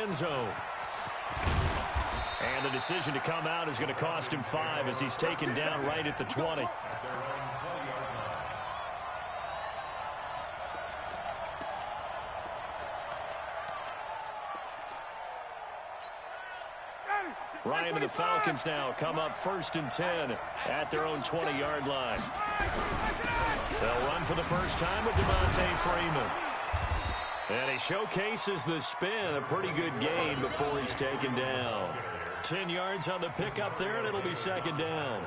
end zone. And the decision to come out is going to cost him 5 as he's taken down right at the 20. Ryan and the Falcons now come up 1st and 10 at their own 20-yard line. They'll run for the first time with Devontae Freeman. And he showcases the spin, a pretty good gain before he's taken down. 10 yards on the pickup there, and it'll be 2nd down.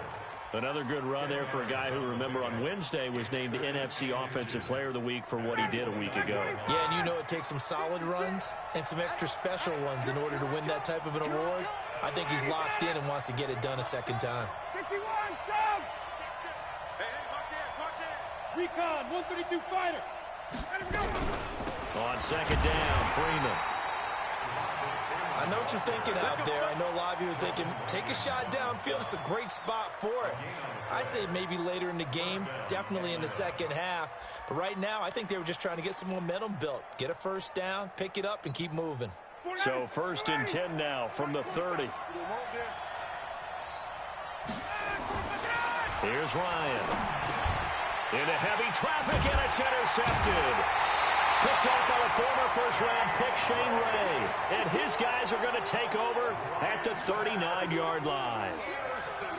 Another good run there for a guy who, remember, on Wednesday was named NFC Offensive Player of the Week for what he did a week ago. Yeah, and you know it takes some solid runs and some extra special ones in order to win that type of an award. I think he's locked in and wants to get it done a second time. 51, sub! Hey, watch it! Recon, 132 fighter! Let him go! On 2nd down, Freeman. I know what you're thinking out there. I know a lot of you are thinking, take a shot downfield. It's a great spot for it. I'd say maybe later in the game, definitely in the second half. But right now, I think they were just trying to get some momentum built. Get a first down, pick it up, and keep moving. So 1st and 10 now from the 30. Here's Ryan. Into heavy traffic, and it's intercepted. Picked off by the former first-round pick, Shane Ray. And his guys are going to take over at the 39-yard line.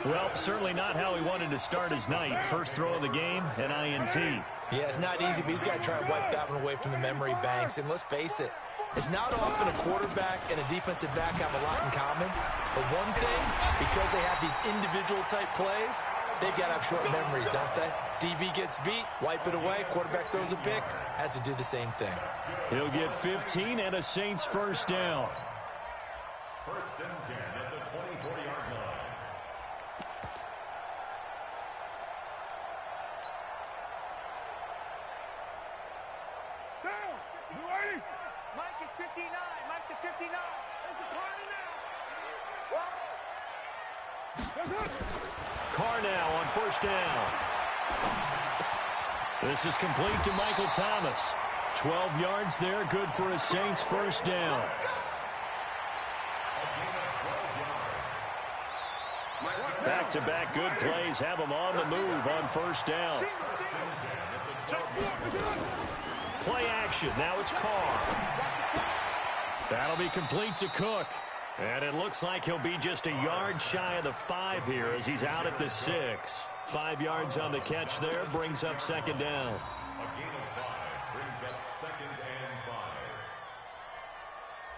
Well, certainly not how he wanted to start his night. First throw of the game, an INT. Yeah, it's not easy, but he's got to try and wipe that one away from the memory banks. And let's face it, it's not often a quarterback and a defensive back have a lot in common. But one thing, because they have these individual-type plays, they've got to have short memories, don't they? DB gets beat, wipe it away, quarterback throws a pick, has to do the same thing. He'll get 15 and a Saints first down. 1st and 10 at the 24-yard line. Down! You ready? Mike is 59. Mike to 59. There's a corner now. That's it. Carr now on 1st down. This is complete to Michael Thomas. 12 yards there, good for a Saints first down. Back-to-back good plays have them on the move on 1st down. Play action, now it's Carr. That'll be complete to Cook. And it looks like he'll be just a yard shy of the 5 here as he's out at the 6. 5 yards on the catch there, brings up 2nd down. A gain of 5 brings up 2nd and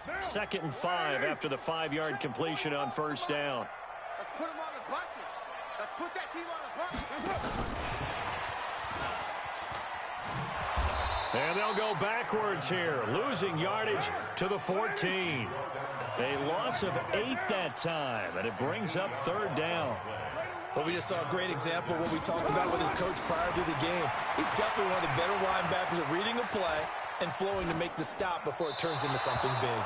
5. 2nd and 5 after the 5-yard completion on 1st down. Let's put him on the buses. Let's put that team on the buses. And they'll go backwards here, losing yardage to the 14. A loss of 8 that time, and it brings up 3rd down. Well, we just saw a great example of what we talked about with his coach prior to the game. He's definitely one of the better linebackers at reading a play and flowing to make the stop before it turns into something big.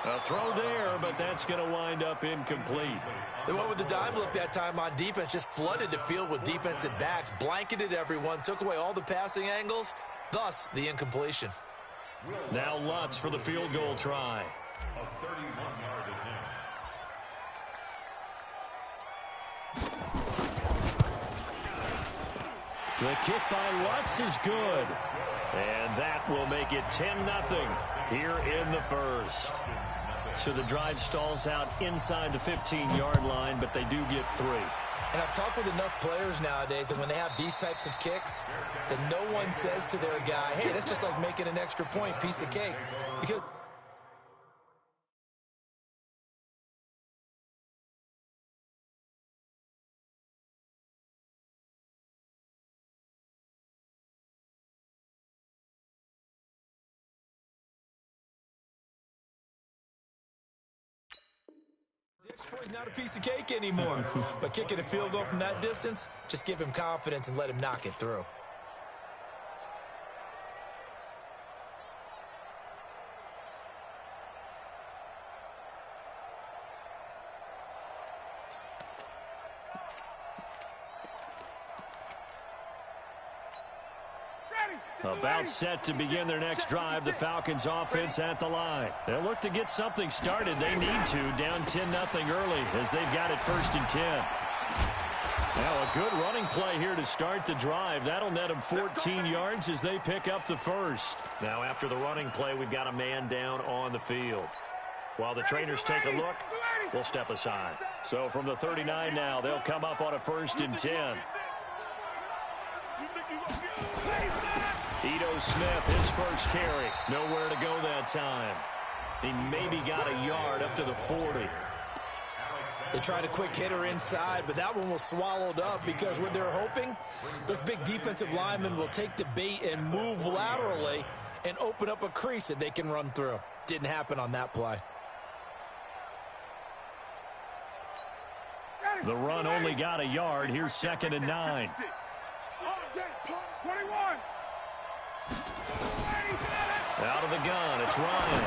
A throw there, but that's going to wind up incomplete. They went with the dime look that time on defense, just flooded the field with defensive backs, blanketed everyone, took away all the passing angles, thus the incompletion. Now Lutz for the field goal try. A 31-yard attempt. The kick by Lutz is good. And that will make it 10-0 here in the first. So the drive stalls out inside the 15-yard line, but they do get 3. And I've talked with enough players nowadays that when they have these types of kicks, that no one says to their guy, hey, that's just like making an extra point, piece of cake. Because the extra point is not a piece of cake anymore. But kicking a field goal from that distance, just give him confidence and let him knock it through. About set to begin their next drive, the Falcons offense at the line. They'll look to get something started. They need to, down 10-0 early as they've got it 1st and 10. Now a good running play here to start the drive. That'll net them 14 yards as they pick up the first. Now after the running play, we've got a man down on the field. While the trainers take a look, we'll step aside. So from the 39 now, they'll come up on a 1st and 10. Ito Smith, his first carry. Nowhere to go that time. He maybe got a yard up to the 40. They tried a quick hitter inside, but that one was swallowed up because what they're hoping, this big defensive lineman will take the bait and move laterally and open up a crease that they can run through. Didn't happen on that play. The run only got a yard. Here's 2nd and 9. 21. Out of the gun, it's Ryan.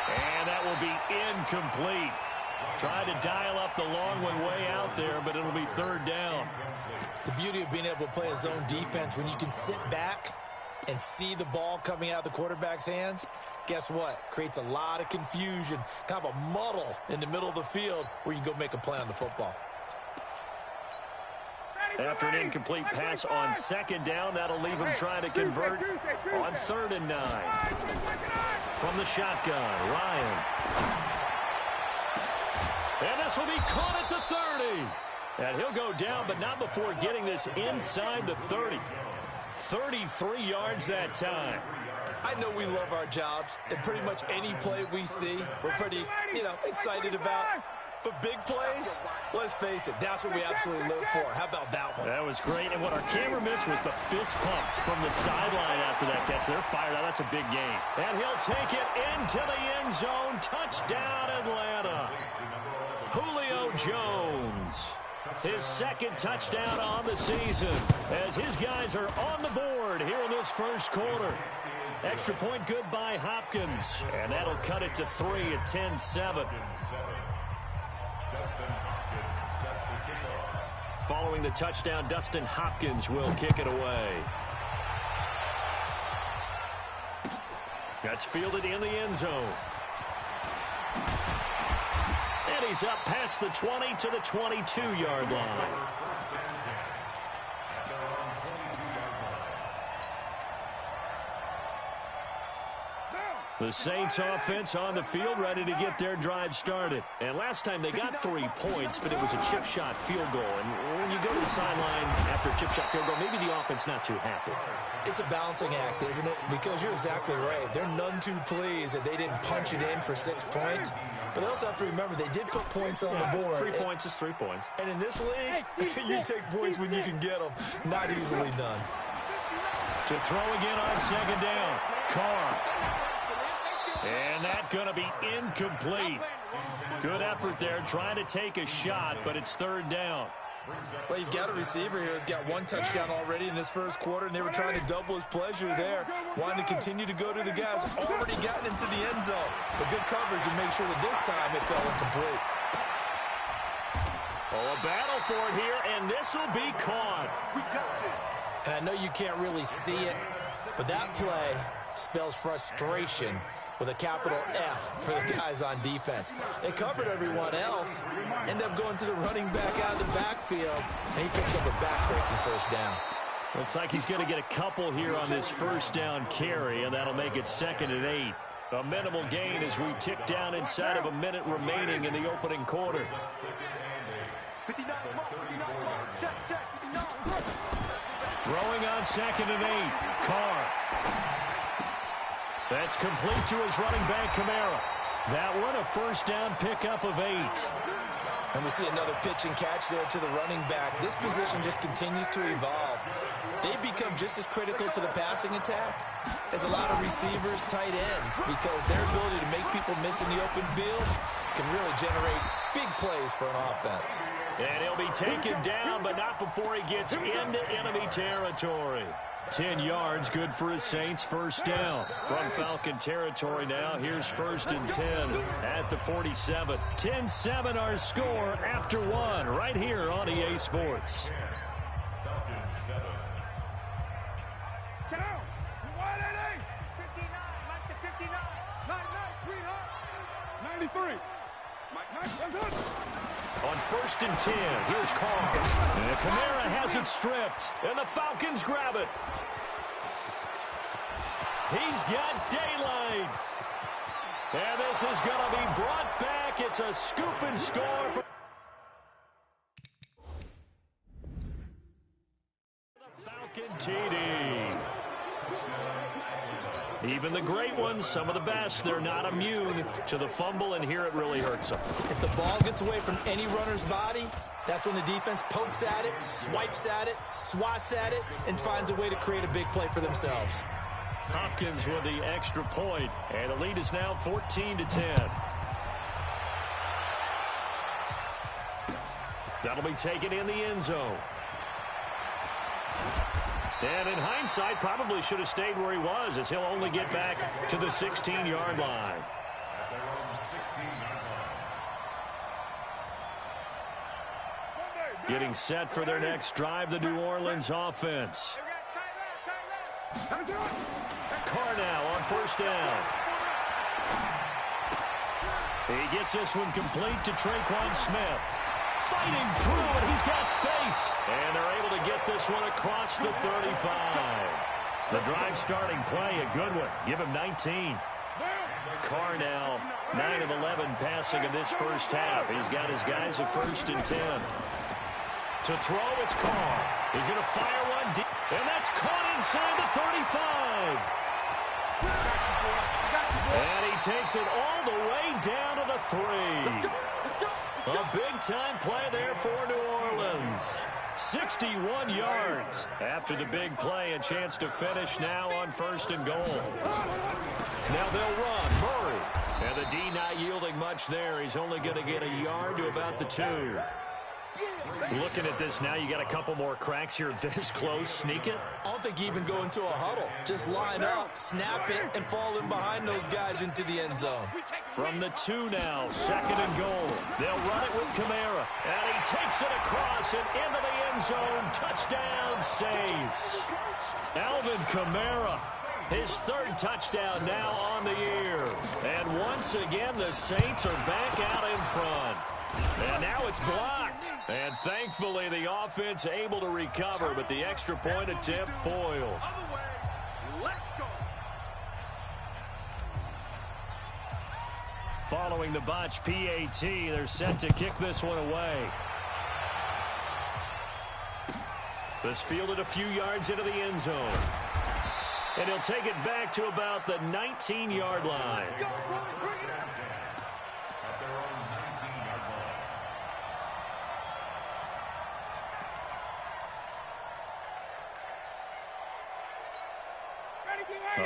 And that will be incomplete. Tried to dial up the long one way out there, but it'll be 3rd down. The beauty of being able to play a zone defense when you can sit back and see the ball coming out of the quarterback's hands, guess what? Creates a lot of confusion, kind of a muddle in the middle of the field where you can go make a play on the football. After an incomplete pass on 2nd down, that'll leave him trying to convert on 3rd and 9. From the shotgun, Ryan. And this will be caught at the 30. And he'll go down, but not before getting this inside the 30. 33 yards that time. I know we love our jobs, and pretty much any play we see, we're pretty, excited about. But big plays, let's face it, that's what we absolutely live for. How about that one? That was great. And what our camera missed was the fist pumps from the sideline after that catch. They're fired out. That's a big game. And he'll take it into the end zone. Touchdown, Atlanta. Julio Jones. His 2nd touchdown on the season as his guys are on the board here in this 1st quarter. Extra point good by Hopkins. And that'll cut it to 3 at 10-7. Following the touchdown, Dustin Hopkins will kick it away. That's fielded in the end zone. And he's up past the 20 to the 22-yard line. The Saints offense on the field ready to get their drive started. And last time they got 3 points, but it was a chip shot field goal. And when you go to the sideline after a chip shot field goal, maybe the offense not too happy. It's a balancing act, isn't it? Because you're exactly right. They're none too pleased that they didn't punch it in for 6 points. But they also have to remember they did put points on the board. 3 points is 3 points. And in this league, you take points when you can get them. Not easily done. To throw again on 2nd down. Carr. And that's going to be incomplete. Good effort there trying to take a shot, but it's 3rd down. Well, you've got a receiver here who's got 1 touchdown already in this 1st quarter, and they were trying to double his pleasure there, wanting to continue to go to the guys already gotten into the end zone. But good coverage to make sure that this time it fell incomplete. Oh, a battle for it here, and this will be caught. And I know you can't really see it, but that play spells frustration with a capital F for the guys on defense. They covered everyone else, end up going to the running back out of the backfield, and he picks up a back-breaking 1st down. Looks like he's going to get a couple here on this 1st down carry, and that'll make it 2nd and 8. A minimal gain as we tick down inside of a minute remaining in the opening quarter. Throwing on 2nd and 8. Carr. That's complete to his running back, Kamara. That one, a 1st down pickup of 8. And we see another pitch and catch there to the running back. This position just continues to evolve. They become just as critical to the passing attack as a lot of receivers, tight ends, because their ability to make people miss in the open field can really generate big plays for an offense. And he'll be taken down, but not before he gets into enemy territory. 10 yards, good for his Saints, 1st down. From Falcon territory now, here's 1st and 10 at the 47. 10-7 our score after 1 right here on EA Sports. Down. 180. 59. Mike to 59. Night, sweetheart. 93. Mike, on 1st and 10, here's Carr. And Kamara has it stripped, and the Falcons grab it. He's got daylight. And this is going to be brought back. It's a scoop and score for the Falcon TD. Even the great ones, some of the best, they're not immune to the fumble, and here it really hurts them. If the ball gets away from any runner's body, that's when the defense pokes at it, swipes at it, swats at it, and finds a way to create a big play for themselves. Hopkins with the extra point, and the lead is now 14-10. That'll be taken in the end zone. And in hindsight, probably should have stayed where he was, as he'll only get back to the 16-yard line. Getting set for their next drive, the New Orleans offense. Carr now on 1st down. He gets this one complete to Traquan Smith. Fighting through, and he's got space. And they're able to get this one across the 35. The drive starting play, a good one. Give him 19. Carr now 9 of 11 passing in this first half. He's got his guys at 1st and 10. To throw, it's Carr. He's going to fire one deep, and that's caught inside the 35. And he takes it all the way down to the 3. A big-time play there for New Orleans. 61 yards after the big play. A chance to finish now on 1st and goal. Now they'll run. Murray. And the D not yielding much there. He's only going to get a yard to about the 2. Looking at this now, you got a couple more cracks here this close. Sneak it? I don't think you even go into a huddle. Just line up, snap it, and fall in behind those guys into the end zone. From the 2 now, 2nd and goal. They'll run it with Kamara. And he takes it across and into the end zone. Touchdown, Saints. Alvin Kamara, his 3rd touchdown now on the year. And once again, the Saints are back out in front. And now it's blocked. And thankfully, the offense able to recover, but the extra point attempt foiled. Following the botch PAT, they're set to kick this one away. This fielded a few yards into the end zone. And he'll take it back to about the 19-yard line.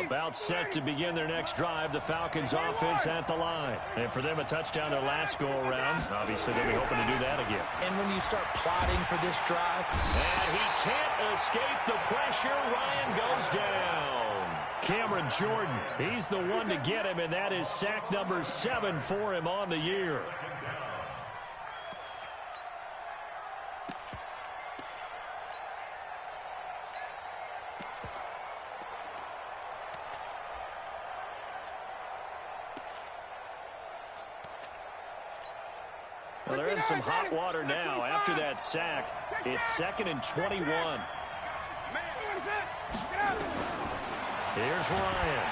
About set to begin their next drive, the Falcons offense at the line. And for them, a touchdown their last go-around. Obviously, they'll be hoping to do that again. And when you start plotting for this drive. And he can't escape the pressure. Ryan goes down. Cameron Jordan, he's the one to get him, and that is sack number 7 for him on the year. Well, they're in some hot water now. After that sack, it's 2nd and 21. Here's Ryan.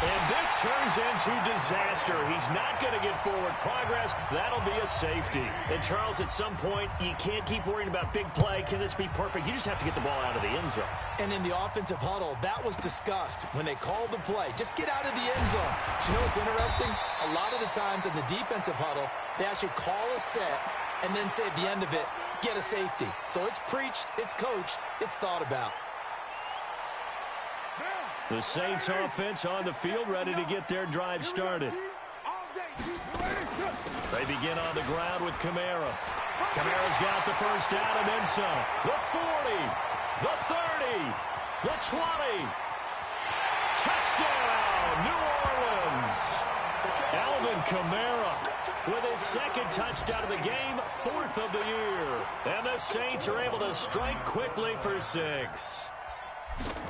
And this turns into disaster. He's not going to get forward progress. That'll be a safety. And, Charles, at some point, you can't keep worrying about big play. Can this be perfect? You just have to get the ball out of the end zone. And in the offensive huddle, that was discussed when they called the play. Just get out of the end zone. But you know what's interesting? A lot of the times in the defensive huddle, they actually call a set and then say at the end of it, get a safety. So it's preached, it's coached, it's thought about. The Saints offense on the field, ready to get their drive started. They begin on the ground with Kamara. Kamara's got the first down and then some. The 40, the 30, the 20. Touchdown, New Orleans. Alvin Kamara with his 2nd touchdown of the game, 4th of the year. And the Saints are able to strike quickly for 6.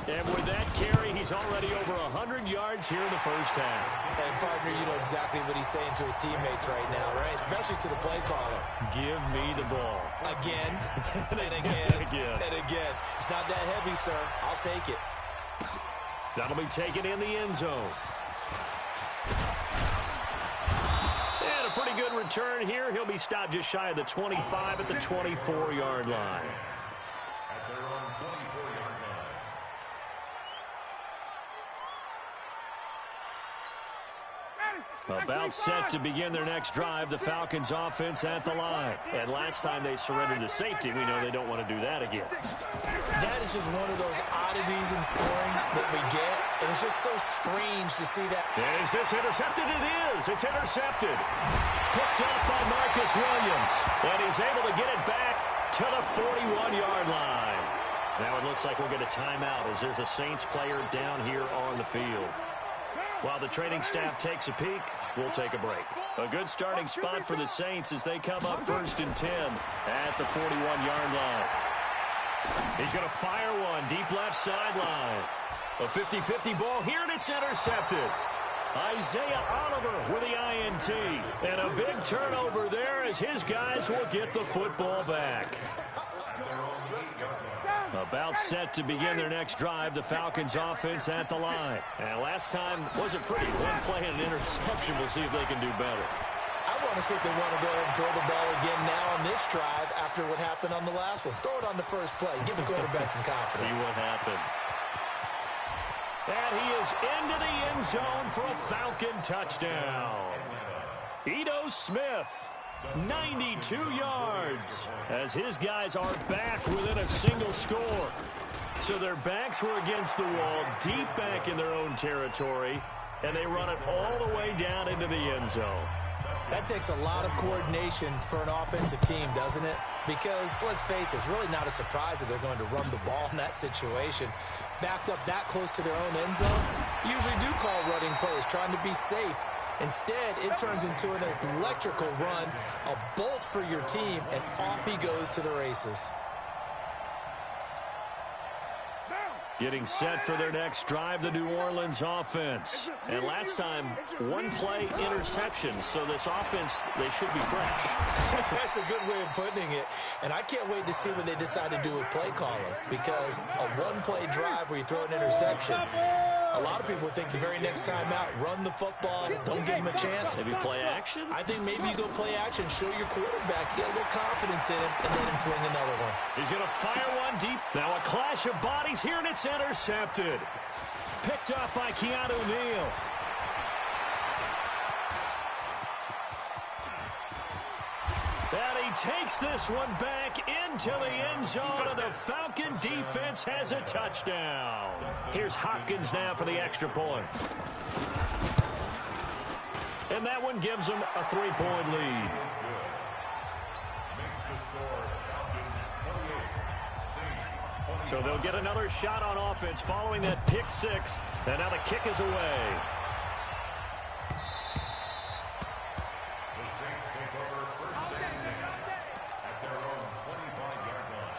And with that carry, he's already over 100 yards here in the first half. And, partner, you know exactly what he's saying to his teammates right now, right? Especially to the play caller. Give me the ball. Again, and again, and again. It's not that heavy, sir. I'll take it. That'll be taken in the end zone. And a pretty good return here. He'll be stopped just shy of the 25 at the 24-yard line. At their own 24-yard line. About set to begin their next drive, the Falcons offense at the line. And last time they surrendered to safety, we know they don't want to do that again. That is just one of those oddities in scoring that we get. And it's just so strange to see that. And is this intercepted? It is. It's intercepted. Picked up by Marcus Williams. And he's able to get it back to the 41-yard line. Now it looks like we'll get a timeout as there's a Saints player down here on the field. While the training staff takes a peek, we'll take a break. A good starting spot for the Saints as they come up 1st and 10 at the 41-yard line. He's going to fire one deep left sideline. A 50-50 ball here, and it's intercepted. Isaiah Oliver with the INT. And a big turnover there as his guys will get the football back. About set to begin their next drive, the Falcons offense at the line. And last time wasn't pretty. One play and an interception. We'll see if they can do better. I want to see if they want to go ahead and throw the ball again now on this drive after what happened on the last one. Throw it on the first play. Give the quarterback some confidence. See what happens. And he is into the end zone for a Falcon touchdown. Ito Smith. 92 yards as his guys are back within a single score. So their backs were against the wall, deep back in their own territory, and they run it all the way down into the end zone. That takes a lot of coordination for an offensive team, doesn't it? Because, let's face it, it's really not a surprise that they're going to run the ball in that situation. Backed up that close to their own end zone, usually do call running plays, trying to be safe. Instead, it turns into an electrical run, a bolt for your team, and off he goes to the races. Getting set for their next drive, the New Orleans offense. And last time, one play interception, so this offense, they should be fresh. That's a good way of putting it. And I can't wait to see what they decide to do with play calling, because a one-play drive where you throw an interception, a lot of people think the very next time out, run the football, don't give him a chance. Maybe play action? I think maybe you go play action, show your quarterback, get a little confidence in him, and let him fling another one. He's going to fire one deep. Now a clash of bodies here, and it's intercepted. Picked up by Keanu Neal. And he takes this one back into the end zone, and the Falcon defense has a touchdown. Here's Hopkins now for the extra point. And that one gives them a 3-point lead. So they'll get another shot on offense following that pick six. And now the kick is away. The Saints take over 1st and 10 at their own 25-yard line.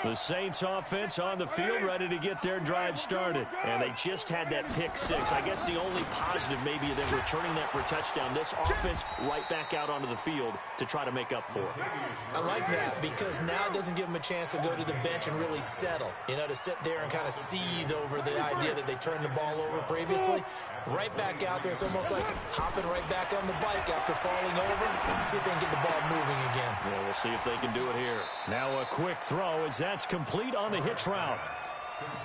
The Saints offense on the field ready to get their drive started. And they just had that pick six. I guess the only positive maybe of them returning that for a touchdown. This offense right back out onto the field to try to make up for it. I like that because now it doesn't give them a chance to go to the bench and really settle. You know, to sit there and kind of seethe over the idea that they turned the ball over previously. Right back out there. It's almost like hopping right back on the bike after falling over. See if they can get the ball moving again. Yeah, we'll see if they can do it here. Now a quick throw as that's complete on the hitch route.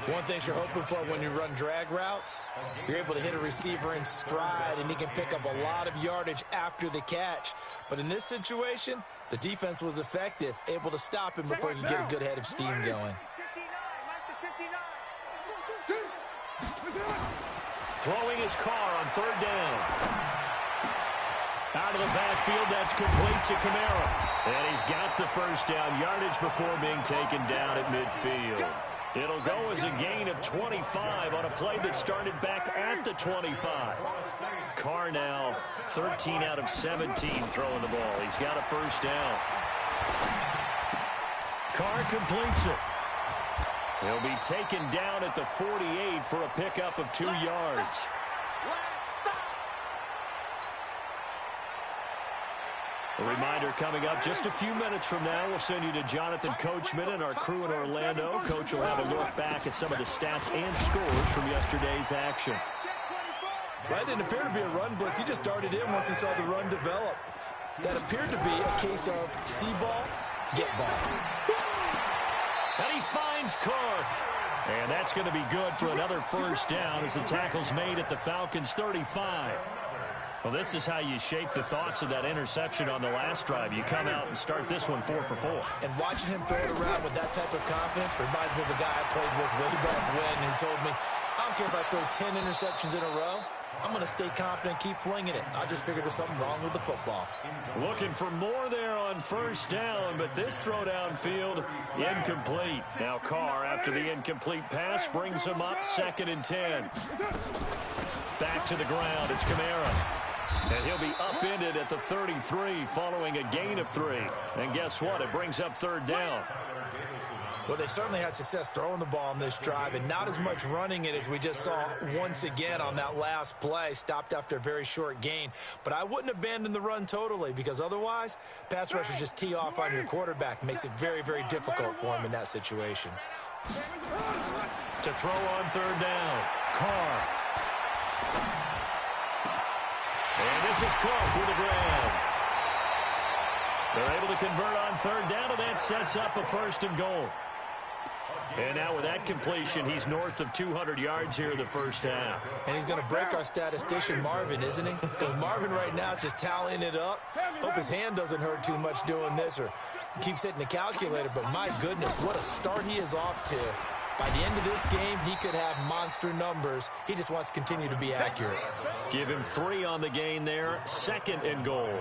One thing you're hoping for when you run drag routes, you're able to hit a receiver in stride, and he can pick up a lot of yardage after the catch. But in this situation, the defense was effective, able to stop him before he could get a good head of steam going. Throwing his car on 3rd down. Out of the backfield, that's complete to Kamara. And he's got the first down yardage before being taken down at midfield. It'll go as a gain of 25 on a play that started back at the 25. Carr now 13 out of 17 throwing the ball. He's got a first down. Carr completes it. He'll be taken down at the 48 for a pickup of 2 yards. A reminder coming up just a few minutes from now. We'll send you to Jonathan Coachman and our crew in Orlando. Coach will have a look back at some of the stats and scores from yesterday's action. Well, that didn't appear to be a run blitz. He just darted in once he saw the run develop. That appeared to be a case of see ball, get ball. And he finds Clark. And that's going to be good for another first down as the tackle's made at the Falcons' 35. Well, this is how you shape the thoughts of that interception on the last drive. You come out and start this one 4 for 4. And watching him throw it around with that type of confidence reminds me of a guy I played with way back when who told me, I don't care if I throw 10 interceptions in a row. I'm going to stay confident, keep flinging it. I just figured there's something wrong with the football. Looking for more there on first down, but this throw downfield, incomplete. Now Carr, after the incomplete pass, brings him up 2nd and 10. Back to the ground, it's Kamara. And he'll be upended at the 33 following a gain of 3. And guess what? It brings up 3rd down. Well, they certainly had success throwing the ball on this drive and not as much running it as we just saw once again on that last play. Stopped after a very short gain. But I wouldn't abandon the run totally because otherwise, pass rushers just tee off on your quarterback. Makes it very, very difficult for him in that situation. To throw on 3rd down, Carr. And this is Clark with the grab. They're able to convert on 3rd down, and that sets up a 1st and goal. And now with that completion, he's north of 200 yards here in the first half. And he's going to break our statistician, Marvin, isn't he? Because Marvin right now is just tallying it up. Hope his hand doesn't hurt too much doing this or keeps hitting the calculator. But my goodness, what a start he is off to. By the end of this game, he could have monster numbers. He just wants to continue to be accurate. Give him 3 on the gain there. 2nd and goal.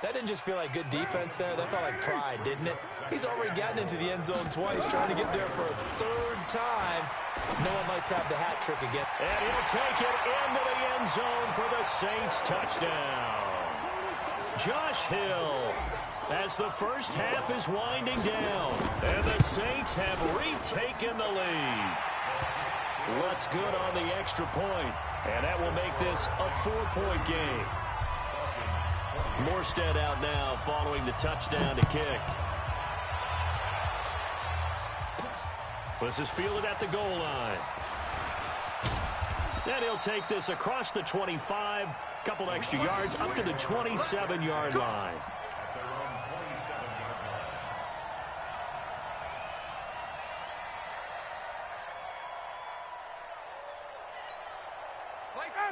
That didn't just feel like good defense there. That felt like pride, didn't it? He's already gotten into the end zone twice, trying to get there for a 3rd time. No one likes to have the hat trick again. And he'll take it into the end zone for the Saints touchdown. Josh Hill, as the first half is winding down, and the Saints have retaken the lead. What's good on the extra point, and that will make this a 4-point game. Morstead out now following the touchdown to kick. This is fielded at the goal line. And he'll take this across the 25, couple extra yards up to the 27-yard line.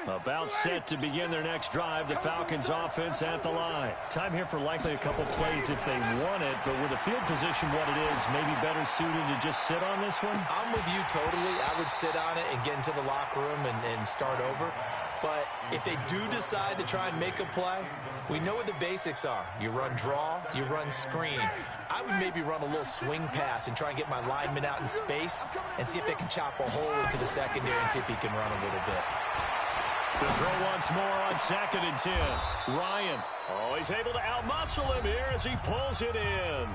About set to begin their next drive, the Falcons offense at the line. Time here for likely a couple plays if they want it, but with the field position what it is, maybe better suited to just sit on this one? I'm with you totally. I would sit on it and get into the locker room and start over. But if they do decide to try and make a play, we know what the basics are. You run draw, you run screen. I would maybe run a little swing pass and try and get my lineman out in space and see if they can chop a hole into the secondary and see if he can run a little bit. The throw once more on 2nd and 10. Ryan, he's able to outmuscle him here as he pulls it in.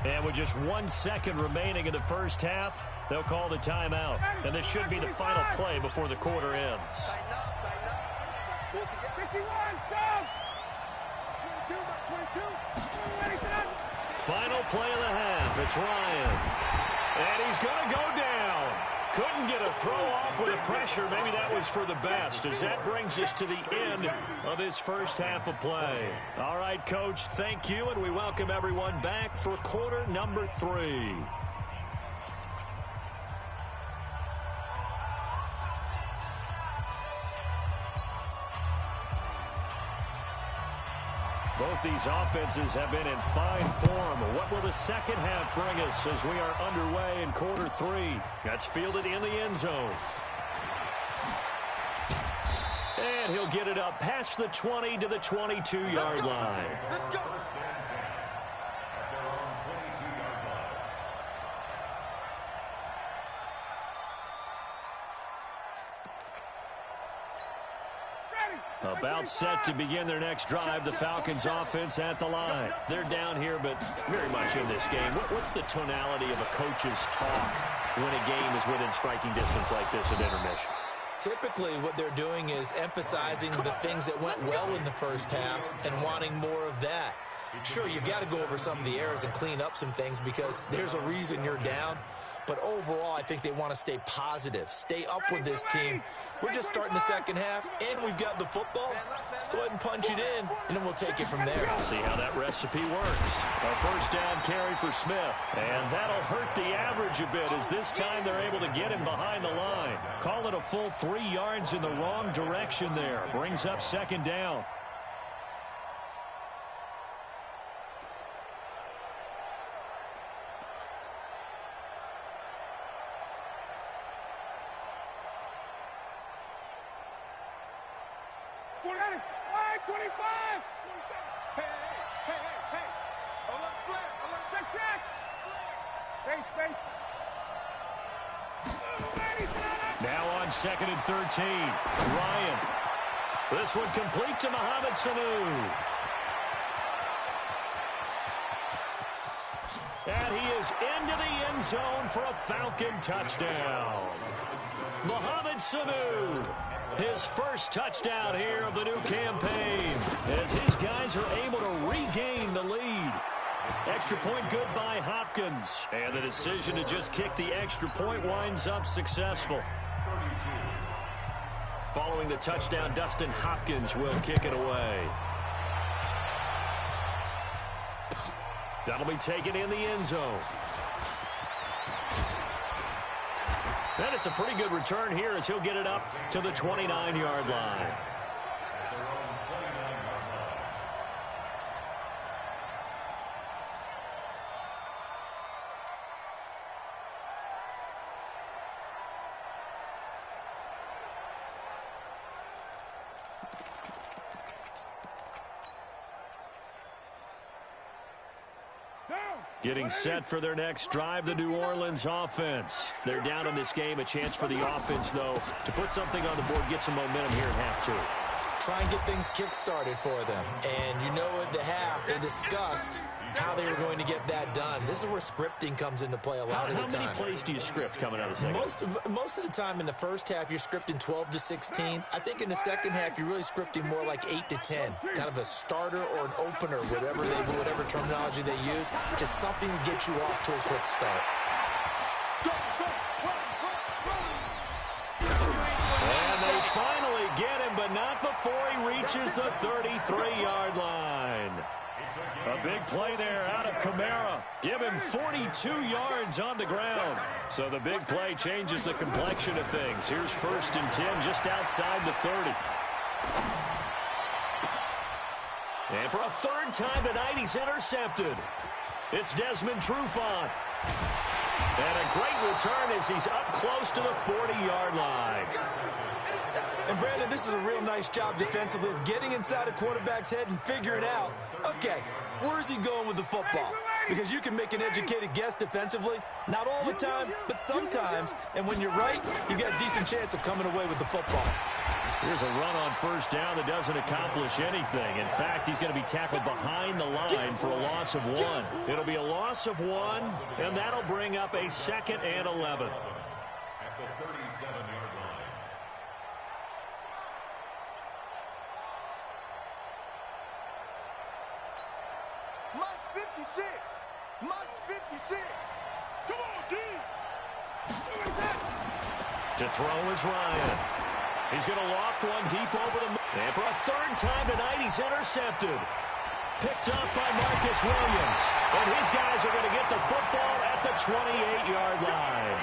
And with just 1 second remaining in the first half, they'll call the timeout. And this should be the final play before the quarter ends. 51, jump! 22. Final play of the half. It's Ryan. And he's going to go down. Couldn't get a throw off with the pressure. Maybe that was for the best, as that brings us to the end of this first half of play. All right, Coach, thank you, and we welcome everyone back for quarter number 3. Both these offenses have been in fine form. What will the second half bring us as we are underway in quarter 3? That's fielded in the end zone. And he'll get it up past the 20 to the 22-yard line. Let's go. About set to begin their next drive, the Falcons offense at the line. They're down here, but very much in this game. What's the tonality of a coach's talk when a game is within striking distance like this at intermission? Typically, what they're doing is emphasizing the things that went well in the first half and wanting more of that. Sure, you've got to go over some of the errors and clean up some things because there's a reason you're down. But overall, I think they want to stay positive, stay up with this team. We're just starting the second half, and we've got the football. Let's go ahead and punch it in, and then we'll take it from there. See how that recipe works. A first down carry for Smith. And that'll hurt the average a bit as this time they're able to get him behind the line. Call it a full 3 yards in the wrong direction there. Brings up second down. Now on 2nd and 13. Ryan. This one complete to Mohamed Sanu. And he is into the end zone for a Falcon touchdown. Mohamed Sanu, his first touchdown here of the new campaign, as his guys are able to regain the lead. Extra point good by Hopkins. And the decision to just kick the extra point winds up successful. Following the touchdown, Dustin Hopkins will kick it away. That'll be taken in the end zone. And it's a pretty good return here as he'll get it up to the 29-yard line. Getting set for their next drive, the New Orleans offense. They're down in this game. A chance for the offense, though, to put something on the board, get some momentum here in half two. Try and get things kick-started for them. And you know at the half, they discussed how they were going to get that done. This is where scripting comes into play a lot of the time. How many plays do you script coming out of the second? Most of the time in the first half, you're scripting 12 to 16. I think in the second half, you're really scripting more like 8 to 10. Kind of a starter or an opener, whatever terminology they use. Just something to get you off to a quick start. And they finally get him, but not before he reaches the 33-yard line. A big play there out of Kamara. Give him 42 yards on the ground. So the big play changes the complexion of things. Here's 1st and 10 just outside the 30. And for a third time tonight, he's intercepted. It's Desmond Trufant. And a great return as he's up close to the 40-yard line. And, Brandon, this is a real nice job defensively of getting inside a quarterback's head and figuring out, okay, where's he going with the football? Because you can make an educated guess defensively. Not all the time, but sometimes. And when you're right, you've got a decent chance of coming away with the football. Here's a run on 1st down that doesn't accomplish anything. In fact, he's going to be tackled behind the line for a loss of 1. It'll be a loss of 1, and that'll bring up a 2nd and 11. At the 37-yard line. Mike's 56. Mike's 56. Come on, D. To throw is Ryan. He's going to loft one deep over the... And for a third time tonight, he's intercepted. Picked up by Marcus Williams. And his guys are going to get the football at the 28-yard line.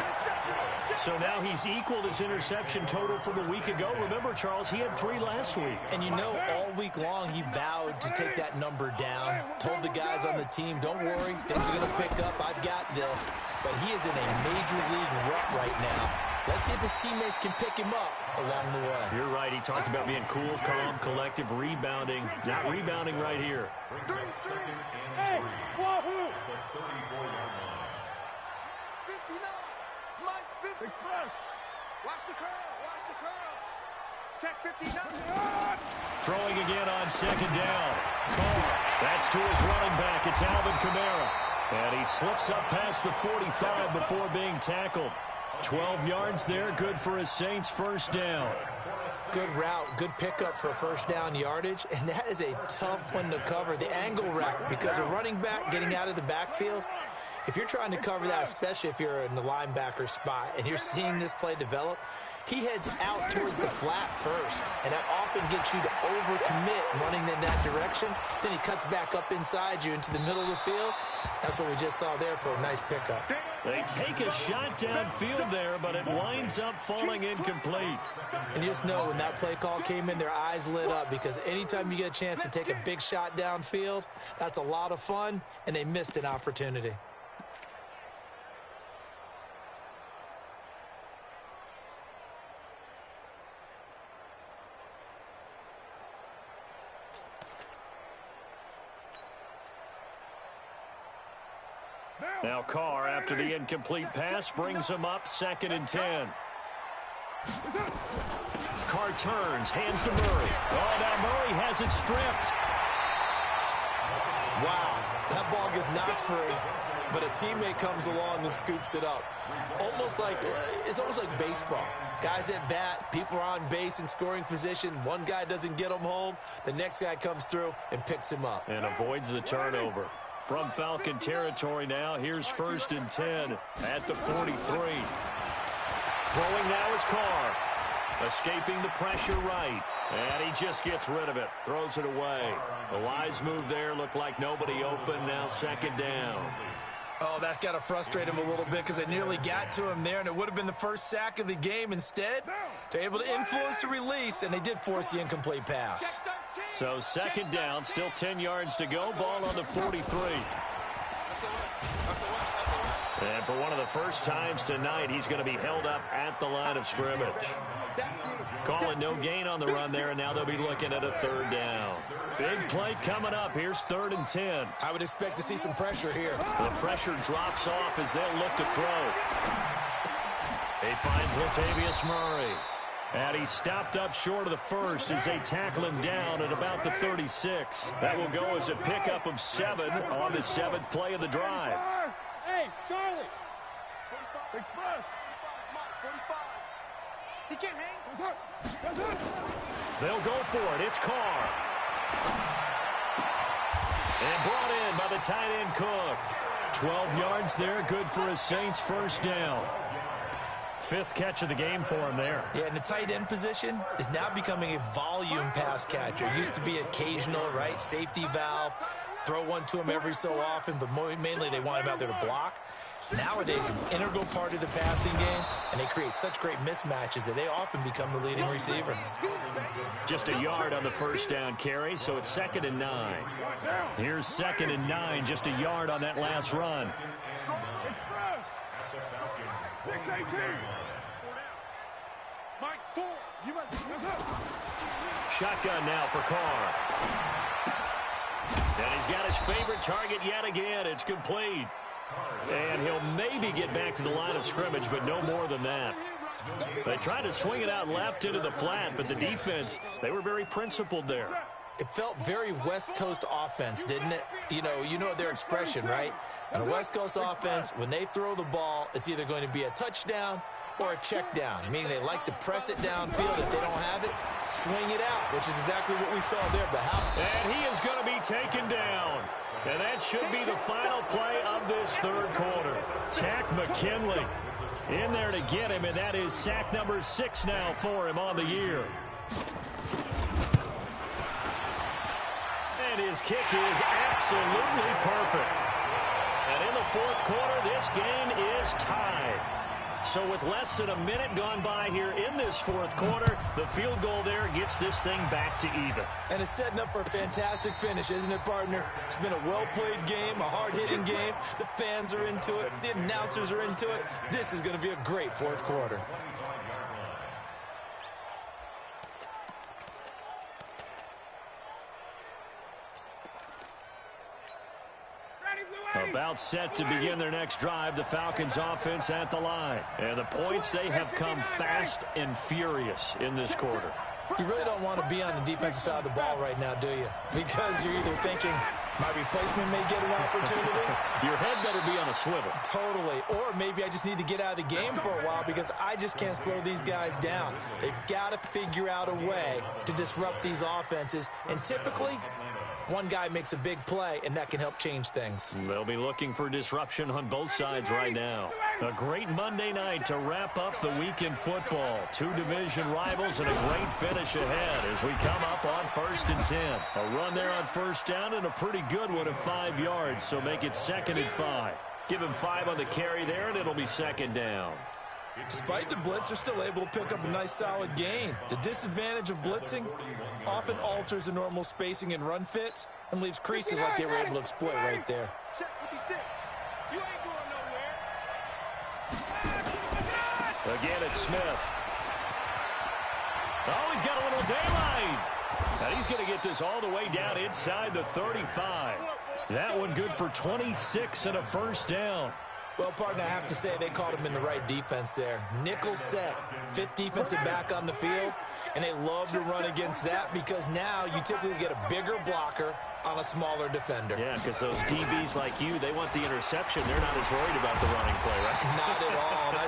So now he's equaled his interception total from a week ago. Remember, Charles, he had 3 last week. And you know, all week long, he vowed to take that number down. Told the guys on the team, don't worry, things are going to pick up. I've got this. But he is in a major league rut right now. Let's see if his teammates can pick him up along the way. You're right. He talked about being cool, calm, collective, rebounding. Not rebounding right here. Hey, Wahoo! The 34-yard line. 59. Mike's 50. Express. Watch the curl. Watch the curls. Check 59. Throwing again on second down. Carr. That's to his running back. It's Alvin Kamara. And he slips up past the 45 before being tackled. 12 yards there. Good for his Saints first down. Good route, good pickup for first down yardage, and that is a tough one to cover, the angle route, because a running back getting out of the backfield, if you're trying to cover that, especially if you're in the linebacker spot and you're seeing this play develop, he heads out towards the flat first, and that often gets you to overcommit running in that direction. Then he cuts back up inside you into the middle of the field. That's what we just saw there for a nice pickup. They take a shot downfield there, but it winds up falling incomplete. And you just know when that play call came in, their eyes lit up, because anytime you get a chance to take a big shot downfield, that's a lot of fun, and they missed an opportunity. Now Carr, after the incomplete pass, brings him up 2nd and 10. Carr turns, hands to Murray. Oh, now Murray has it stripped. Wow, that ball gets knocked free, but a teammate comes along and scoops it up. It's almost like baseball. Guys at bat, people are on base in scoring position. One guy doesn't get him home. The next guy comes through and picks him up. And avoids the turnover. From Falcon territory now, here's 1st and 10 at the 43. Throwing now is Carr. Escaping the pressure right. And he just gets rid of it. Throws it away. The wise move there. Looked like nobody open. Now 2nd down. Oh, that's got to frustrate him a little bit, because they nearly got to him there, and it would have been the first sack of the game. Instead, they're able to influence the release, and they did force the incomplete pass. So 2nd down, still 10 yards to go. Ball on the 43. And for one of the first times tonight, he's going to be held up at the line of scrimmage. Calling no gain on the run there, and now they'll be looking at a 3rd down. Big play coming up. Here's 3rd and 10. I would expect to see some pressure here. The pressure drops off as they'll look to throw. He finds Latavius Murray. And he's stopped up short of the first as they tackle him down at about the 36. That will go as a pickup of 7 on the 7th play of the drive. Hey, Charlie. Express. 45. He can't hang. They'll go for it. It's Carr. And brought in by the tight end Cook. 12 yards there. Good for his Saints first down. 5th catch of the game for him there. Yeah, and the tight end position is now becoming a volume pass catcher. It used to be occasional, right? Safety valve. Throw one to him every so often, but mainly they want him out there to block. Nowadays, an integral part of the passing game, and they create such great mismatches that they often become the leading receiver. Just a yard on the first down carry, so it's 2nd and 9. Here's 2nd and 9, just a yard on that last run. 6-18. Mike, 4. You must be. Shotgun now for Carr. And he's got his favorite target yet again. It's complete. And he'll maybe get back to the line of scrimmage, but no more than that. They tried to swing it out left into the flat, but the defense, they were very principled there. It felt very West Coast offense, didn't it? You know their expression, right? On a West Coast offense, when they throw the ball, it's either going to be a touchdown or a check down, meaning they like to press it downfield. If they don't have it, swing it out, which is exactly what we saw there. But and he is going to be taken down. And that should be the final play of this 3rd quarter. Tack McKinley in there to get him, and that is sack number 6 now for him on the year. And his kick is absolutely perfect. And in the 4th quarter, this game is tied. So with less than a minute gone by here in this 4th quarter, the field goal there gets this thing back to even. And it's setting up for a fantastic finish, isn't it, partner? It's been a well-played game, a hard-hitting game. The fans are into it. The announcers are into it. This is going to be a great 4th quarter. About set to begin their next drive, the Falcons offense at the line. And the points, they have come fast and furious in this quarter. You really don't want to be on the defensive side of the ball right now, do you? Because you're either thinking, my replacement may get an opportunity. Your head better be on a swivel. Totally. Or maybe I just need to get out of the game for a while because I just can't slow these guys down. They've got to figure out a way to disrupt these offenses. And typically, one guy makes a big play, and that can help change things. They'll be looking for disruption on both sides right now. A great Monday night to wrap up the week in football. Two division rivals and a great finish ahead as we come up on 1st and 10. A run there on first down and a pretty good one of 5 yards, so make it 2nd and 5. Give him 5 on the carry there, and it'll be 2nd down. Despite the blitz, they're still able to pick up a nice solid gain. The disadvantage of blitzing often alters the normal spacing and run fits and leaves creases like they were able to exploit right there. You ain't going nowhere. Again, it's Smith. Oh, he's got a little daylight. And he's going to get this all the way down inside the 35. That one good for 26 and a first down. Well, partner, I have to say they caught him in the right defense there. Nickel set, 5th defensive back on the field, and they love to run against that because now you typically get a bigger blocker on a smaller defender. Yeah, because those DBs like you, they want the interception. They're not as worried about the running play, right? Not at all.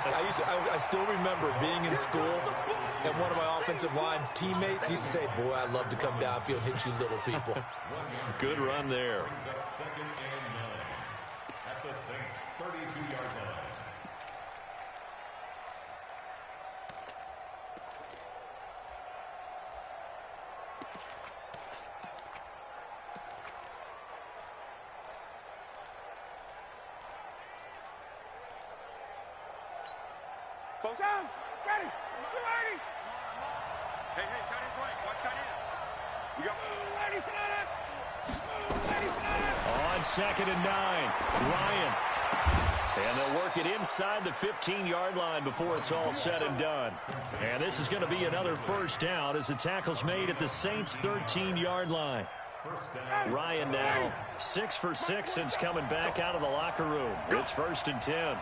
I still remember being in school, and one of my offensive line teammates used to say, boy, I'd love to come downfield and hit you little people. Good run there. Brings up 2nd and 9 at the Saints' 32-yard line. Both down. Ready. 280. Hey, tight end's right. Watch tight end. You go. On 2nd and 9, Ryan. And they'll work it inside the 15-yard line before it's all said and done. And this is going to be another first down as the tackle's made at the Saints' 13-yard line. Ryan now 6 for 6 since coming back out of the locker room. It's 1st and 10.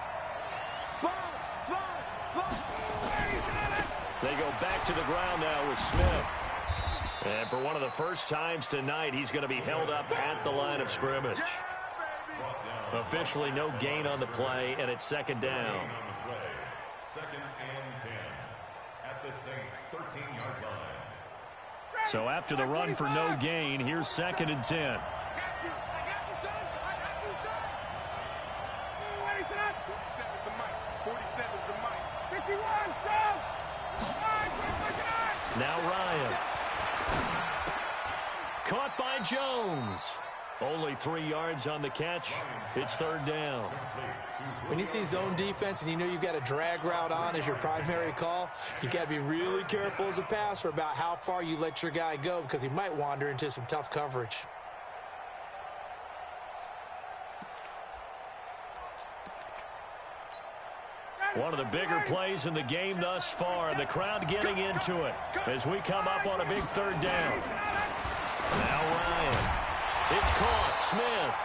They go back to the ground now with Smith. And for one of the first times tonight, he's going to be held up at the line of scrimmage. Officially no gain on the play, and it's 2nd down. 2nd and 10 at the Saints' 13-yard line. So after the run for no gain, here's 2nd and 10. I got you, son. I got you, son. 47's the mic. 47's the mic. 51, son. Now Ryan. Caught by Jones. Only 3 yards on the catch. It's 3rd down. When you see zone defense and you know you've got a drag route on as your primary call, you got to be really careful as a passer about how far you let your guy go because he might wander into some tough coverage. One of the bigger plays in the game thus far. The crowd getting into it as we come up on a big 3rd down. Now Ryan. It's caught. Smith.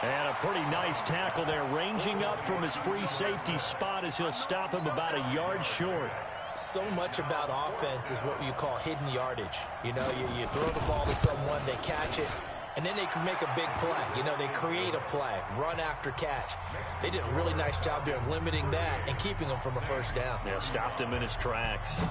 And a pretty nice tackle there, ranging up from his free safety spot as he'll stop him about a yard short. So much about offense is what you call hidden yardage. You know, you throw the ball to someone, they catch it, and then they can make a big play. You know, they create a play, run after catch. They did a really nice job there of limiting that and keeping him from a first down. Yeah, stopped him in his tracks.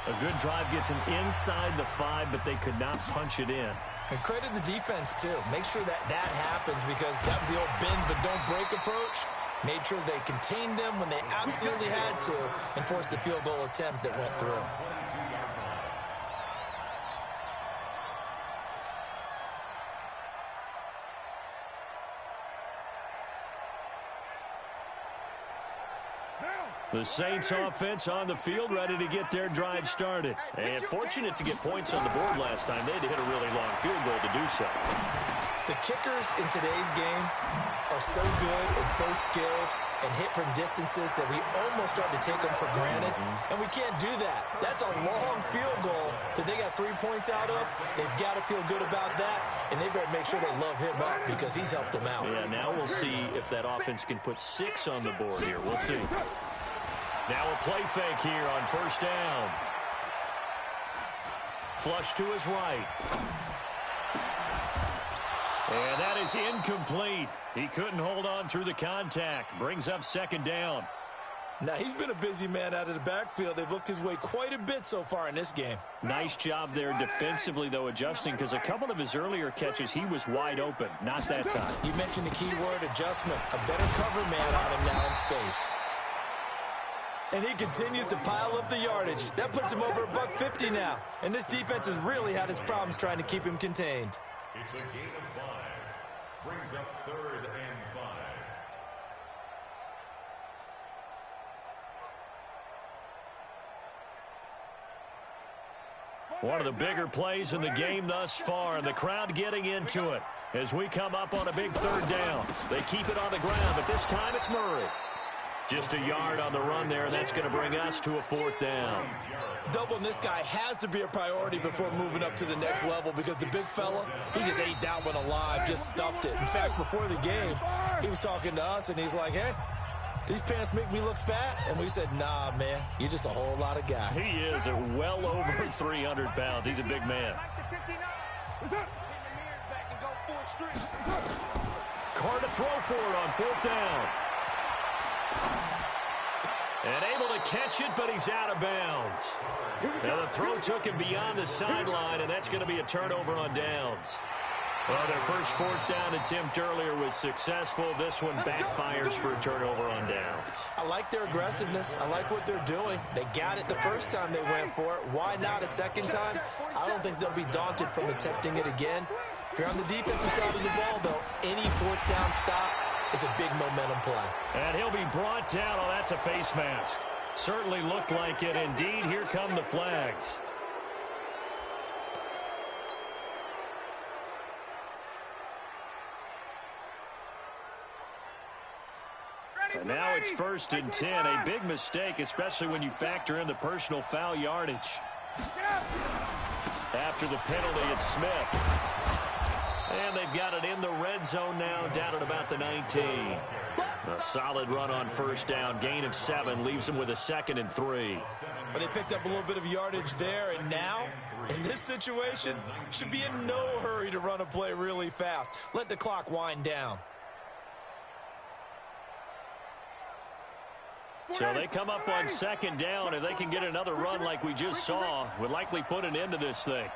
A good drive gets him inside the 5, but they could not punch it in. And credit the defense, too. Make sure that happens because that was the old bend but don't break approach. Made sure they contained them when they absolutely had to and forced the field goal attempt that went through. The Saints offense on the field, ready to get their drive started. And fortunate to get points on the board last time. They had to hit a really long field goal to do so. The kickers in today's game are so good and so skilled and hit from distances that we almost start to take them for granted. And we can't do that. That's a long field goal that they got 3 points out of. They've got to feel good about that, and they better make sure they love him up because he's helped them out. Yeah, now we'll see if that offense can put 6 on the board here. We'll see. Now a play fake here on first down. Flush to his right. And that is incomplete. He couldn't hold on through the contact. Brings up second down. Now, he's been a busy man out of the backfield. They've looked his way quite a bit so far in this game. Nice job there defensively, though, adjusting, because a couple of his earlier catches, he was wide open. Not that time. You mentioned the key word, adjustment. A better cover man on him now in space. And he continues to pile up the yardage. That puts him over $150 now. And this defense has really had its problems trying to keep him contained. It's a gain of 5. Brings up 3rd and 5. One of the bigger plays in the game thus far, and the crowd getting into it as we come up on a big 3rd down. They keep it on the ground, but this time it's Murray. Just a yard on the run there, and that's going to bring us to a 4th down. Doubling this guy has to be a priority before moving up to the next level, because the big fella, he just ate that one alive, just stuffed it. In fact, before the game, he was talking to us, and he's like, hey, these pants make me look fat. And we said, nah, man, you're just a whole lot of guy. He is at well over 300 pounds. He's a big man. Carr to throw for it on 4th down. And able to catch it, but he's out of bounds. Now the throw took him beyond the sideline, and that's going to be a turnover on downs. Well, their first 4th down attempt earlier was successful. This one backfires for a turnover on downs. I like their aggressiveness. I like what they're doing. They got it the first time they went for it. Why not a second time? I don't think they'll be daunted from attempting it again. If you're on the defensive side of the ball, though, any 4th down stop is a big momentum play. And he'll be brought down. Oh, that's a face mask. Certainly looked like it. Indeed, here come the flags. And now it's 1st and 10. A big mistake, especially when you factor in the personal foul yardage. After the penalty, it's Smith. And they've got it in the red zone now, down at about the 19. A solid run on 1st down. Gain of 7 leaves them with a 2nd and 3. But they picked up a little bit of yardage there, and now, in this situation, should be in no hurry to run a play really fast. Let the clock wind down. So they come up on 2nd down. If they can get another run like we just saw, would likely put an end to this thing.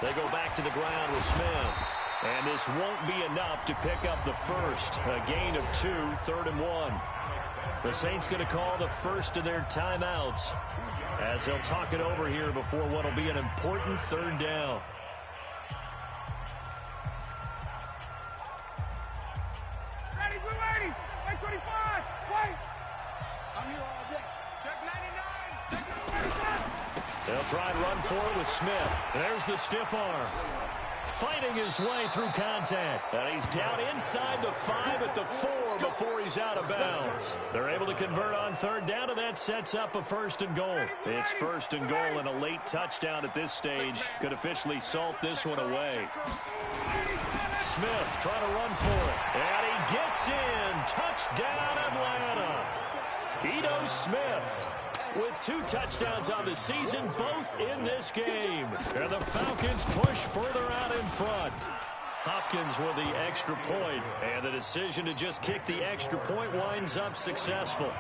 They go back to the ground with Smith. And this won't be enough to pick up the first. A gain of 2, 3rd and 1. The Saints going to call the first of their timeouts as they'll talk it over here before what will be an important 3rd down. Ready, blue 80, white 25, white. I'm here all day. Check 99, check 97. They'll try and run for it with Smith. There's the stiff arm. Fighting his way through contact. And he's down inside the 5 at the 4 before he's out of bounds. They're able to convert on 3rd down, and that sets up a 1st and goal. It's 1st and goal, and a late touchdown at this stage could officially salt this one away. Smith trying to run for it. And he gets in. Touchdown, Atlanta. Ito Smith with 2 touchdowns on the season, both in this game. And the Falcons push further out in front. Hopkins with the extra point, and the decision to just kick the extra point winds up successful.